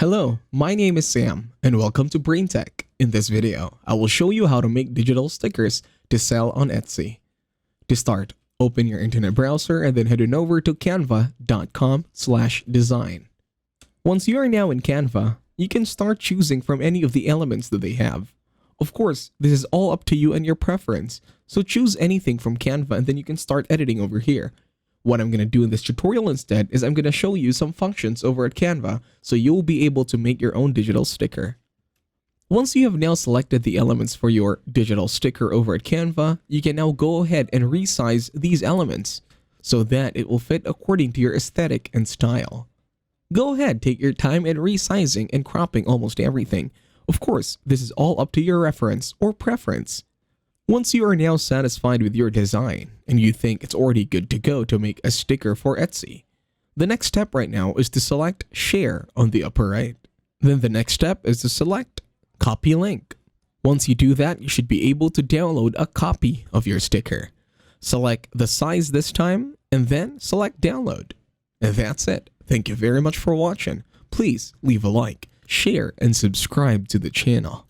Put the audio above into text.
Hello, my name is Sam, and welcome to BrainTech. In this video, I will show you how to make digital stickers to sell on Etsy. To start, open your internet browser and then head on over to canva.com/design. Once you are now in Canva, you can start choosing from any of the elements that they have. Of course, this is all up to you and your preference, so choose anything from Canva and then you can start editing over here. What I'm going to do in this tutorial instead is I'm going to show you some functions over at Canva so you'll be able to make your own digital sticker. Once you have now selected the elements for your digital sticker over at Canva, you can now go ahead and resize these elements so that it will fit according to your aesthetic and style. Go ahead, take your time in resizing and cropping almost everything. Of course, this is all up to your reference or preference. Once you are now satisfied with your design and you think it's already good to go to make a sticker for Etsy, the next step right now is to select Share on the upper right. Then the next step is to select Copy Link. Once you do that, you should be able to download a copy of your sticker. Select the size this time and then select Download. And that's it. Thank you very much for watching. Please leave a like, share, and subscribe to the channel.